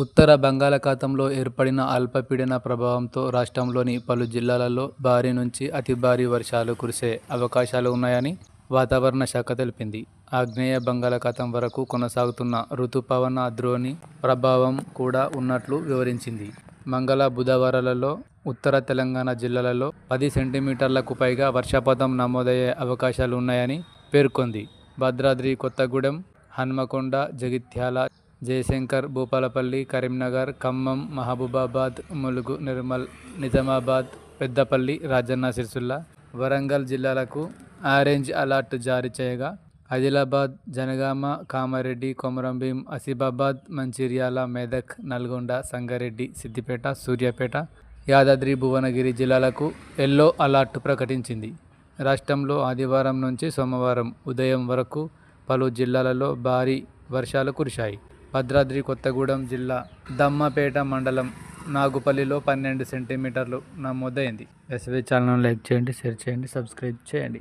ఉత్తర బంగాళాఖాతంలో ఏర్పడిన అల్పపీడన ప్రభావంతో రాష్ట్రంలోని పలు జిల్లాలలో భారీ నుంచి అతి భారీ వర్షాలు కురిసే అవకాశాలు ఉన్నాయని వాతావరణ శాఖ తెలిపింది. ఆగ్నేయ బంగాళాఖాతం వరకు కొనసాగుతున్న రుతుపవన ద్రోణి ప్రభావం కూడా ఉన్నట్లు వివరించింది. మంగళ, బుధవారాలలో ఉత్తర తెలంగాణ జిల్లాలలో 10 సెంటీమీటర్లకు పైగా వర్షపాతం నమోదయ్యే అవకాశాలు ఉన్నాయని పేర్కొంది. భద్రాద్రి కొత్తగూడెం, హన్మకొండ, జగిత్యాల, జయశంకర్, భూపాలపల్లి, కరీంనగర్, ఖమ్మం, మహబూబాబాద్, ములుగు, నిర్మల్, నిజామాబాద్, పెద్దపల్లి, రాజన్న సిరిసిల్ల, వరంగల్ జిల్లాలకు ఆరెంజ్ అలర్ట్ జారీ చేయగా ఆదిలాబాద్, జనగామ, కామారెడ్డి, కొమరంభీం, ఆసిఫాబాద్, మంచిర్యాల, మెదక్, నల్గొండ, సంగారెడ్డి, సిద్దిపేట, సూర్యాపేట, యాదాద్రి భువనగిరి జిల్లాలకు ఎల్లో అలర్ట్ ప్రకటించింది. రాష్ట్రంలో ఆదివారం నుంచి సోమవారం ఉదయం వరకు పలు జిల్లాలలో భారీ వర్షాలు కురిశాయి. భద్రాద్రి కొత్తగూడెం జిల్లా దమ్మపేట మండలం నాగుపల్లిలో 12 సెంటీమీటర్లు నమోదైంది. ఎస్వీ ఛానల్ను లైక్ చేయండి, షేర్ చేయండి, సబ్స్క్రైబ్ చేయండి.